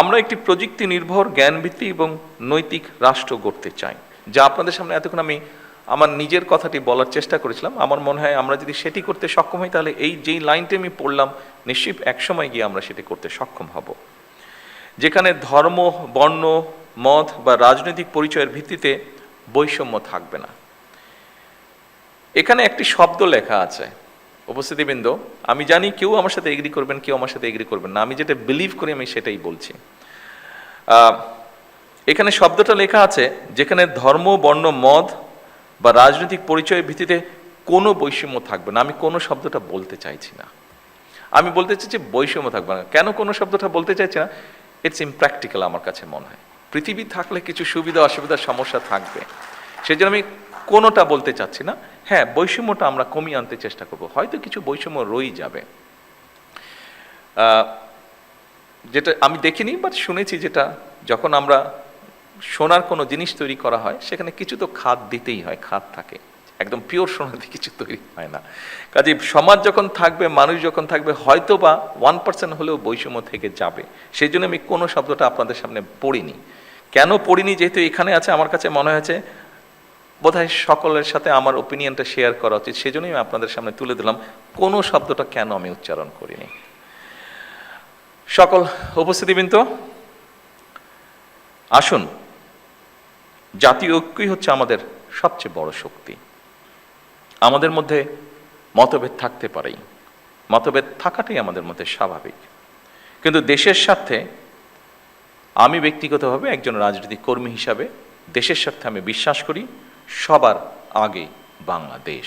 আমরা একটি প্রযুক্তি নির্ভর জ্ঞানভিত্তিক এবং নৈতিক রাষ্ট্র গড়তে চাই, যা আপনাদের সামনে এতক্ষণ আমি আমার নিজের কথাটি বলার চেষ্টা করেছিলাম। আমার মনে হয় আমরা যদি সেটি করতে সক্ষম হই, তাহলে এই যেই লাইনটি আমি পড়লাম, নিশ্চিত একসময় গিয়ে আমরা সেটি করতে সক্ষম হব, যেখানে ধর্ম, বর্ণ, মত বা রাজনৈতিক পরিচয়ের ভিত্তিতে বৈষম্য থাকবে না। এখানে একটি শব্দ লেখা আছে, উপস্থিতিবৃন্দ, আমি জানি কেউ আমার সাথে এগ্রি করবেন, কেউ আমার সাথে এগ্রি করবেন না, আমি যেটা বিলিভ করি আমি সেটাই বলছি। এখানে শব্দটা লেখা আছে, যেখানে ধর্ম, বর্ণ, মত বা রাজনৈতিক পরিচয়ের ভিত্তিতে কোনো বৈষম্য থাকবে না। আমি কোনো শব্দটা বলতে চাইছি না, আমি বলতে চাইছি বৈষম্য থাকবে না। কেন কোনো শব্দটা বলতে চাইছি না? ইটস ইমপ্র্যাকটিক্যাল আমার কাছে মনে হয়। পৃথিবী থাকলে কিছু সুবিধা অসুবিধার সমস্যা থাকবে, সেই জন্য আমি কোনোটা বলতে চাচ্ছি না। হ্যাঁ, বৈষম্যটা আমরা কমিয়ে আনতে চেষ্টা করব, হয়তো কিছু বৈষম্য রয়েই যাবে, যেটা আমি দেখিনি বাট শুনেছি, যেটা যখন আমরা সোনার কোনো জিনিস তৈরি করা হয় সেখানে কিছু তো খাদ দিতেই হয়, খাদ থাকে, একদম পিওর সোনা দিয়ে কিছু তৈরি হয় না। কাজে সমাজ যখন থাকবে, মানুষ যখন থাকবে, হয়তো বা 1% হলেও বৈষম্য থেকে যাবে। সেই জন্য আমি কোনো শব্দটা আপনাদের সামনে পড়িনি। কেন পড়িনি? যেহেতু এখানে আছে, আমার কাছে মনে হয়েছে বোধহয় সকলের সাথে আমার ওপিনিয়নটা শেয়ার করা উচিত, সেই জন্যই আমি আপনাদের সামনে তুলে দিলাম। কোনো শব্দটা কেন আমি উচ্চারণ করিনি। সকল উপস্থিতিবৃন্দ, আসুন, জাতীয় ঐক্যই হচ্ছে আমাদের সবচেয়ে বড় শক্তি। আমাদের মধ্যে মতভেদ থাকতে পারেই, মতভেদ থাকাটাই আমাদের মধ্যে স্বাভাবিক, কিন্তু দেশের স্বার্থে আমি ব্যক্তিগতভাবে একজন রাজনৈতিক কর্মী হিসাবে দেশের স্বার্থে আমি বিশ্বাস করি সবার আগে বাংলাদেশ।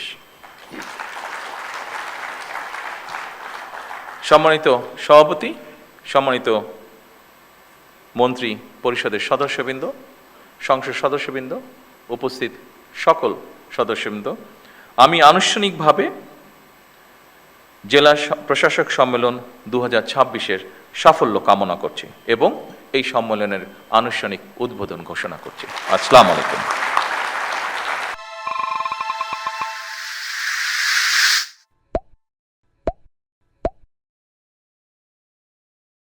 সম্মানিত সভাপতি, সম্মানিত মন্ত্রী পরিষদের সদস্যবৃন্দ, সংসদ সদস্যবৃন্দ, উপস্থিত সকল সদস্যবৃন্দ, আমি আনুষ্ঠানিকভাবে জেলা প্রশাসক সম্মেলন 2026-এর সাফল্য কামনা করছি এবং এই সম্মেলনের আনুষ্ঠানিক উদ্বোধন ঘোষণা করছি। আসসালামু আলাইকুম।